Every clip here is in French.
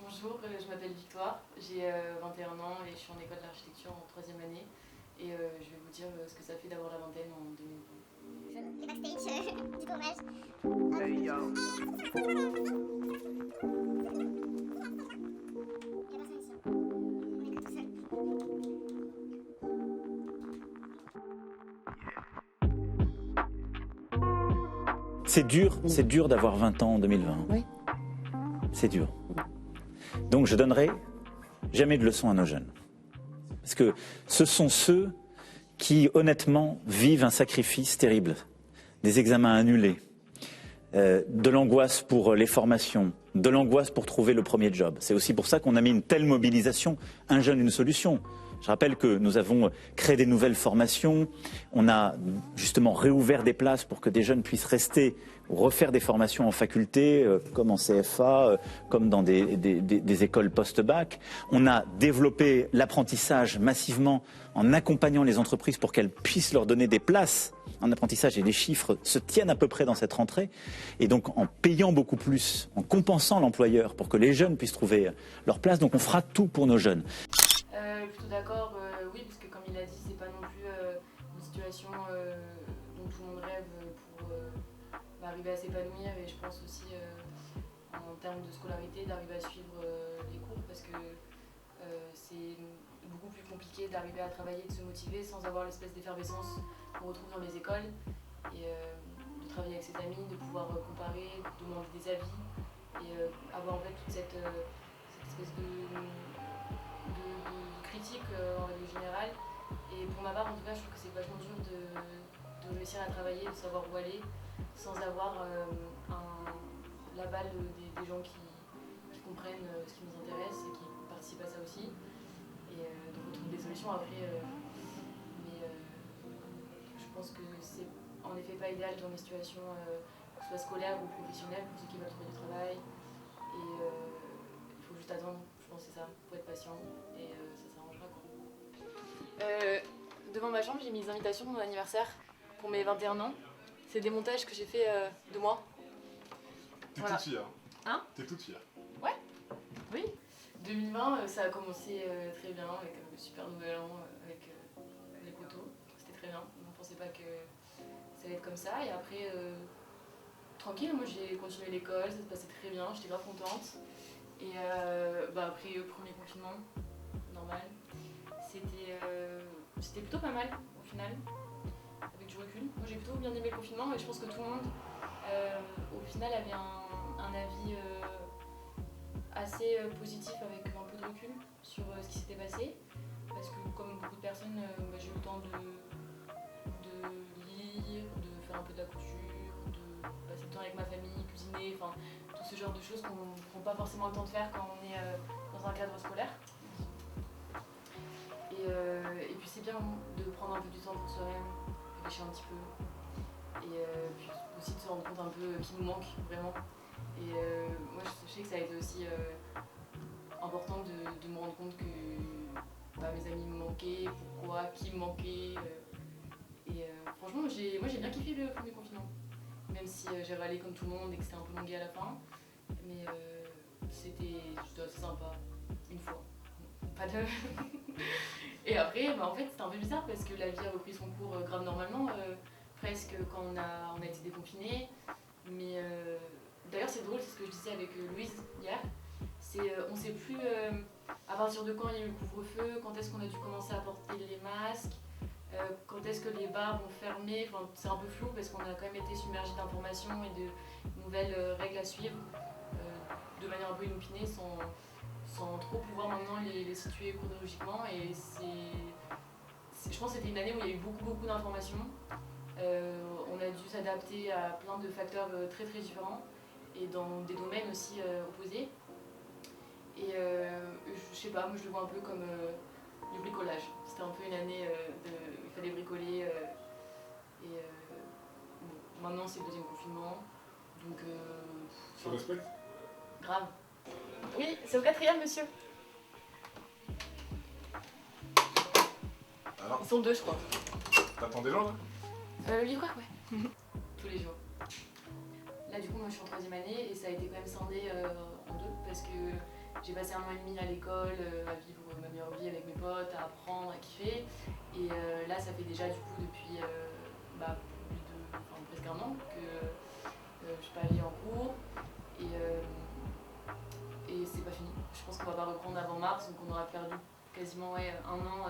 Bonjour, je m'appelle Victoire, j'ai 21 ans et je suis en école d'architecture en 3e année. Et je vais vous dire ce que ça fait d'avoir la vingtaine en 2020. Les backstage du tournage. Hey yo. Il y a personne ici. On est que tout seul. C'est dur d'avoir 20 ans en 2020. Oui. C'est dur. Donc je donnerai jamais de leçons à nos jeunes. Parce que ce sont ceux qui, honnêtement, vivent un sacrifice terrible. Des examens annulés, de l'angoisse pour les formations, de l'angoisse pour trouver le premier job. C'est aussi pour ça qu'on a mis une telle mobilisation, un jeune, une solution. Je rappelle que nous avons créé des nouvelles formations, on a justement réouvert des places pour que des jeunes puissent rester ou refaire des formations en faculté, comme en CFA, comme dans des écoles post-bac. On a développé l'apprentissage massivement en accompagnant les entreprises pour qu'elles puissent leur donner des places en apprentissage, et les chiffres se tiennent à peu près dans cette rentrée. Et donc en payant beaucoup plus, en compensant l'employeur pour que les jeunes puissent trouver leur place, donc on fera tout pour nos jeunes. Plutôt d'accord, oui, parce que comme il a dit, c'est pas non plus une situation dont tout le monde rêve pour arriver à s'épanouir, et je pense aussi en termes de scolarité d'arriver à suivre les cours, parce que c'est beaucoup plus compliqué d'arriver à travailler, de se motiver sans avoir l'espèce d'effervescence qu'on retrouve dans les écoles, et de travailler avec ses amis, de pouvoir comparer, de demander des avis, et avoir en fait toute cette espèce de critique en règle générale. Et pour ma part, en tout cas, je trouve que c'est vachement dur de réussir à travailler, de savoir où aller, sans avoir l'aval des gens qui comprennent ce qui nous intéresse et qui participent à ça aussi. Et donc on trouve des solutions après. Mais je pense que c'est en effet pas idéal dans des situations, que ce soit scolaires ou professionnelles, pour ceux qui veulent trouver du travail. Et il faut juste attendre, je pense que c'est ça, il faut être patient et ça s'arrangera quoi. Devant ma chambre, j'ai mis des invitations de mon anniversaire pour mes 21 ans. C'est des montages que j'ai fait de moi. T'es Voilà. toute fière. Hein? T'es toute fière. Ouais, oui. 2020, ça a commencé très bien avec le super nouvel an, avec les potos. C'était très bien. On ne pensait pas que ça allait être comme ça. Et après, tranquille, moi j'ai continué l'école, ça se passait très bien, j'étais grave contente. Et après le premier confinement, normal, c'était plutôt pas mal au final, avec du recul. Moi j'ai plutôt bien aimé le confinement, et je pense que tout le monde au final avait un avis assez positif avec un peu de recul sur ce qui s'était passé. Parce que comme beaucoup de personnes, j'ai eu le temps de lire, de faire un peu de la couture, de passer du temps avec ma famille, cuisiner, enfin tout ce genre de choses qu'on ne prend pas forcément le temps de faire quand on est dans un cadre scolaire. Et puis c'est bien de prendre un peu du temps pour soi-même, réfléchir un petit peu, et puis aussi de se rendre compte un peu qui nous manque vraiment. Et moi je sais que ça a été aussi important de me rendre compte que mes amis me manquaient, pourquoi, qui me manquait. Franchement, moi j'ai bien kiffé le premier confinement, même si j'ai râlé comme tout le monde et que c'était un peu longué à la fin. Mais c'était assez sympa, une fois. Pas de... Et après, en fait, c'était un peu bizarre parce que la vie a repris son cours grave normalement, presque quand on a été déconfinés. Mais d'ailleurs, c'est drôle, c'est ce que je disais avec Louise hier. On ne sait plus à partir de quand il y a eu le couvre-feu, quand est-ce qu'on a dû commencer à porter les masques, quand est-ce que les bars vont fermer. Enfin, c'est un peu flou parce qu'on a quand même été submergé d'informations et de nouvelles règles à suivre de manière un peu inopinée, sans trop pouvoir maintenant les situer chronologiquement. Et je pense que c'était une année où il y a eu beaucoup d'informations. On a dû s'adapter à plein de facteurs très différents et dans des domaines aussi opposés. Et je sais pas, moi je le vois un peu comme du bricolage. C'était un peu une année il fallait bricoler. Maintenant c'est le deuxième confinement, donc... Tu respectes? Grave. Oui, c'est au 4e, monsieur. Alors, Ils sont 2, je crois. t'attends des gens là? Le livreur, ouais. Tous les jours. Là, du coup, moi je suis en 3e année et ça a été quand même scindé en deux parce que j'ai passé 1 an et demi à l'école, à vivre ma meilleure vie avec mes potes, à apprendre, à kiffer. Et là, ça fait déjà du coup depuis presque 1 an que je suis pas allée en cours. Et c'est pas fini. Je pense qu'on va pas reprendre avant mars, donc on aura perdu quasiment 1 an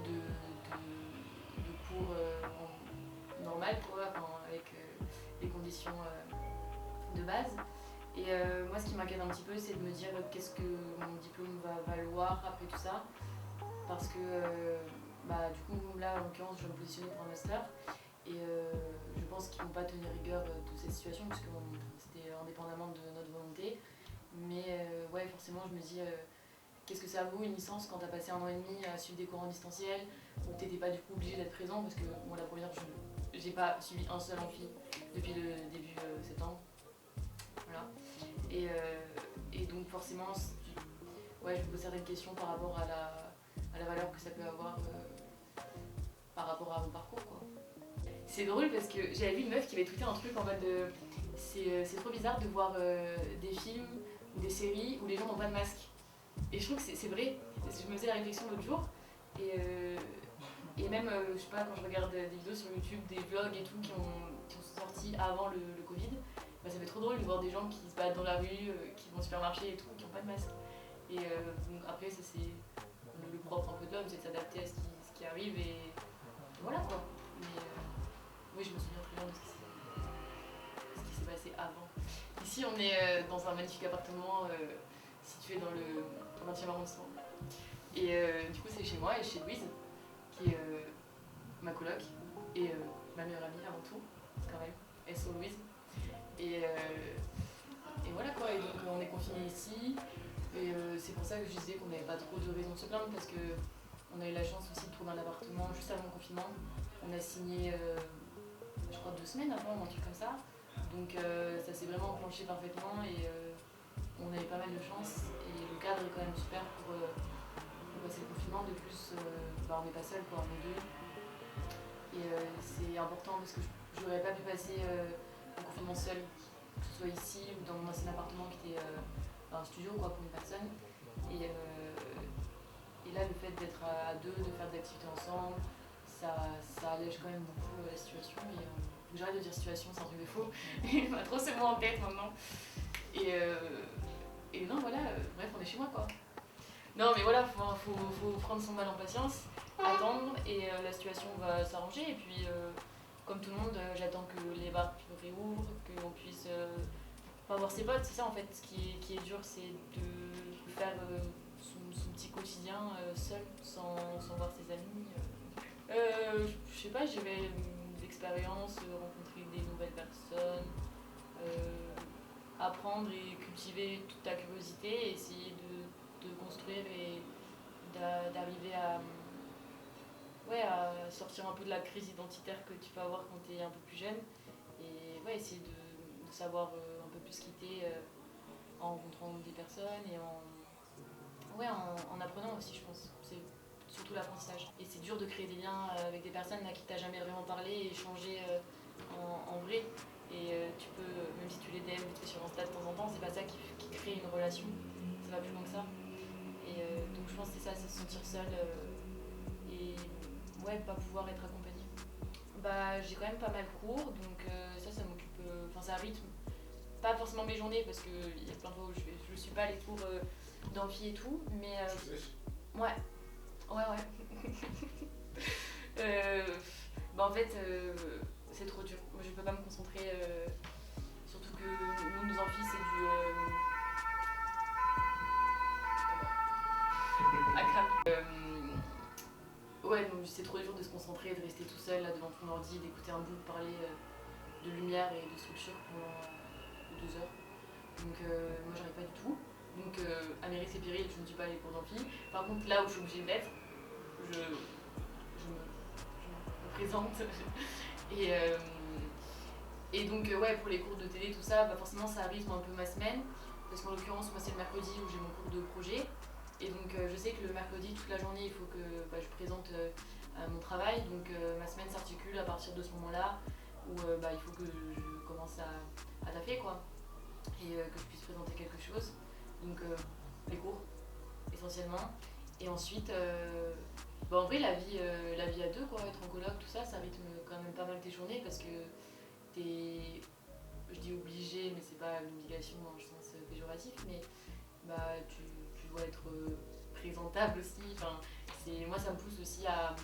de cours normal, quoi, avec les conditions de base. Et moi, ce qui m'inquiète un petit peu, c'est de me dire qu'est-ce que mon diplôme va valoir après tout ça. Parce que, du coup, là, en l'occurrence, je vais me positionner pour un master. Et je pense qu'ils ne vont pas tenir rigueur de cette situation, puisque c'était indépendamment de notre volonté. Mais ouais, forcément, je me dis, qu'est-ce que ça vaut une licence quand tu as passé 1 an et demi à suivre des cours en distanciel, où tu n'étais pas du coup obligé d'être présent, parce que moi, la première, j'ai pas suivi un seul amphi depuis le début septembre. Voilà. Et donc forcément, ouais, je me pose certaines questions par rapport à la valeur que ça peut avoir par rapport à mon parcours, quoi. C'est drôle parce que j'avais vu une meuf qui avait tweeté un truc en mode c'est trop bizarre de voir des films ou des séries où les gens n'ont pas de masque. Et je trouve que c'est vrai. Je me faisais la réflexion l'autre jour et même, je sais pas, quand je regarde des vidéos sur YouTube, des vlogs et tout qui sont sortis avant le Covid, bah, ça fait trop drôle de voir des gens qui se battent dans la rue, qui vont au supermarché et tout, qui n'ont pas de masque. Et donc après, ça c'est le propre un peu de l'homme, c'est de s'adapter à ce qui arrive et voilà quoi. Mais oui, je me souviens très bien de ce qui s'est passé avant. Ici, on est dans un magnifique appartement situé dans le 20e arrondissement. Et du coup, c'est chez moi et chez Louise, qui est ma coloc et ma meilleure amie avant tout, quand même. Elles sont Louise. Et voilà quoi, et donc on est confinés ici. Et c'est pour ça que je disais qu'on n'avait pas trop de raison de se plaindre, parce qu'on a eu la chance aussi de trouver un appartement juste avant le confinement. On a signé, je crois, 2 semaines avant, un truc comme ça. Donc ça s'est vraiment enclenché parfaitement et on avait pas mal de chance. Et le cadre est quand même super pour passer le confinement. De plus, on n'est pas seul, quoi, on est deux. Et c'est important parce que j'aurais pas pu passer le confinement seul, que ce soit ici ou dans mon ancien appartement qui était un studio, quoi, pour une personne. Et là, le fait d'être à deux, de faire des activités ensemble, ça allège quand même beaucoup la situation. Et j'arrête de dire situation, c'est un truc de faux. Il m'a trop ce mot en tête maintenant. Et non, voilà, bref, on est chez moi, quoi. Non, mais voilà, faut prendre son mal en patience, attendre, et la situation va s'arranger. Et puis, comme tout le monde, j'attends que les bars réouvrent, qu'on puisse pas voir ses potes. C'est ça, en fait, ce qui est dur, c'est de faire son petit quotidien seul, sans voir ses amis. Je sais pas, j'irai d'expérience, rencontrer des nouvelles personnes, apprendre et cultiver toute ta curiosité, et essayer de construire et d'arriver à sortir un peu de la crise identitaire que tu peux avoir quand tu es un peu plus jeune, et ouais, essayer de savoir un peu plus qui t'es en rencontrant des personnes et en apprenant aussi, je pense. C'est surtout l'apprentissage. Et c'est dur de créer des liens avec des personnes à qui tu n'as jamais vraiment parlé et échangé en vrai. Et tu peux, même si tu les DM vite fait sur Insta de temps en temps, c'est pas ça qui crée une relation. Ça va plus loin que ça. Et donc je pense que c'est ça, c'est se sentir seul et ouais, pas pouvoir être accompagné. Bah, j'ai quand même pas mal cours, donc ça m'occupe, ça rythme pas forcément mes journées, parce qu'il y a plein de fois où je suis pas les cours d'amphi et tout, mais ouais. En fait, c'est trop dur. Moi, je peux pas me concentrer, surtout que nous, nos amphis, c'est du ouais, donc c'est trop dur de se concentrer, de rester tout seul là devant ton ordi, d'écouter un bout parler de lumière et de structure pendant 2 heures. Donc moi j'arrive pas du tout. Donc Amérique c'est péril, je ne suis pas allée pour d'amphi. Par contre là où je suis obligée d'être, je me présente. Et donc ouais, pour les cours de télé, tout ça, forcément ça rythme un peu ma semaine. Parce qu'en l'occurrence, moi c'est le mercredi où j'ai mon cours de projet. Et donc je sais que le mercredi, toute la journée, il faut que je présente mon travail. Donc ma semaine s'articule à partir de ce moment-là où il faut que je commence à taffer, quoi. Et que je puisse présenter quelque chose. Donc les cours, essentiellement. Et ensuite, en vrai, la vie à deux, quoi, être en coloc, tout ça, ça rythme quand même pas mal tes journées parce que t'es, je dis obligé, mais c'est pas une obligation dans le sens péjoratif, mais bah, tu dois être présentable aussi. Enfin, moi, ça me pousse aussi à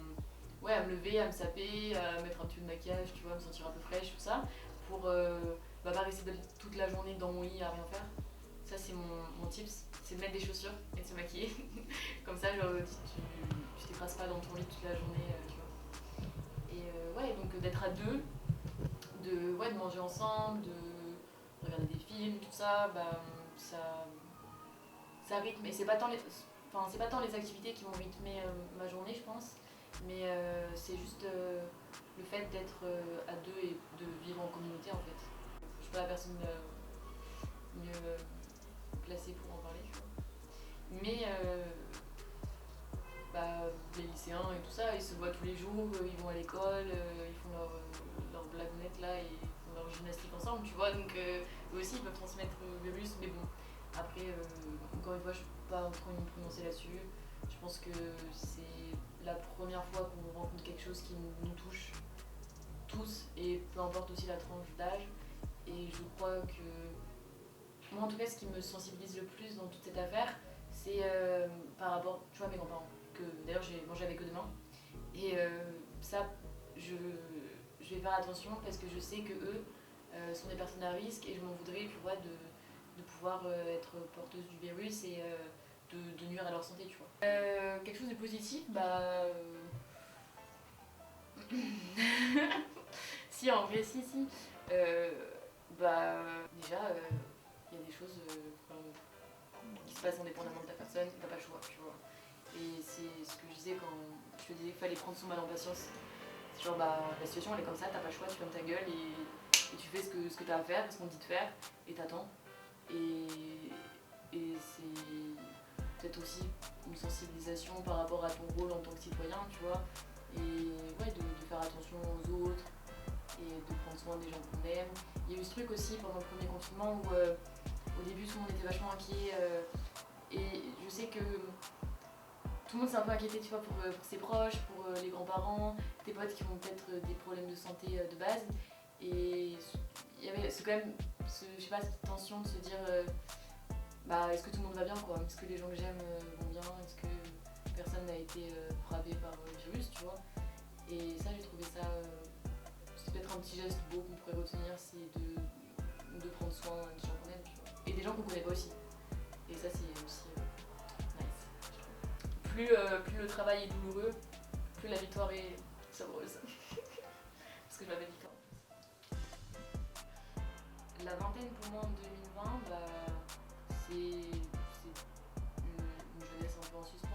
me lever, à me saper, à mettre un petit peu de maquillage, tu vois, me sentir un peu fraîche, tout ça, pour pas rester toute la journée dans mon lit à rien faire. Ça, c'est mon tips, c'est de mettre des chaussures et de se maquiller. Comme ça, genre, tu t'écrases pas dans ton lit toute la journée, tu vois. Et ouais, donc d'être à deux, de manger ensemble, de regarder des films, tout ça, bah, ça rythme. Et c'est pas tant les activités qui vont rythmer ma journée, je pense, mais c'est juste le fait d'être à deux et de vivre en communauté, en fait. Je suis pas la personne mieux placée pour en parler, tu vois. Mais les lycéens et tout ça, ils se voient tous les jours, ils vont à l'école, ils font leur blagounette là, et ils font leur gymnastique ensemble, tu vois. Donc eux aussi, ils peuvent transmettre le virus, mais bon. Après, encore une fois, je ne peux pas trop me prononcer là-dessus. Je pense que c'est la première fois qu'on rencontre quelque chose qui nous touche tous, et peu importe aussi la tranche d'âge. Et je crois que moi, en tout cas, ce qui me sensibilise le plus dans toute cette affaire, c'est par rapport, tu vois, à mes grands-parents, que d'ailleurs j'ai mangé avec eux demain. Et ça, je vais faire attention parce que je sais que eux sont des personnes à risque, et je m'en voudrais, tu vois, de pouvoir être porteuse du virus et de nuire à leur santé, tu vois. Quelque chose de positif, si, en vrai, si. Déjà, il y a des choses qui se passent indépendamment de ta personne, t'as pas le choix, tu vois. Et c'est ce que je disais quand je te disais qu'il fallait prendre son mal en patience. C'est genre, la situation elle est comme ça, t'as pas le choix, tu fermes ta gueule et tu fais ce que t'as à faire, ce qu'on te dit de faire, et t'attends. Et c'est peut-être aussi une sensibilisation par rapport à ton rôle en tant que citoyen, tu vois. Et ouais, de faire attention aux autres et de prendre soin des gens qu'on aime. Il y a eu ce truc aussi pendant le premier confinement où au début tout le monde était vachement inquiet, et je sais que tout le monde s'est un peu inquiété, tu vois, pour ses proches, pour les grands-parents, tes potes qui ont peut-être des problèmes de santé de base. Et il y avait quand même je sais pas, cette tension de se dire est-ce que tout le monde va bien, quoi, est-ce que les gens que j'aime vont bien, est-ce que personne n'a été frappé par le virus, tu vois. Et ça, j'ai trouvé ça c'est peut-être un petit geste beau qu'on pourrait retenir, c'est de prendre soin des gens qu'on aime, tu vois, et des gens qu'on connaît pas aussi. Et ça, c'est aussi nice, je trouve. Plus le travail est douloureux, plus la victoire est savoureuse. Parce que je m'appelle Victoire. La vingtaine pour moi en 2020, c'est une jeunesse un peu en suspens.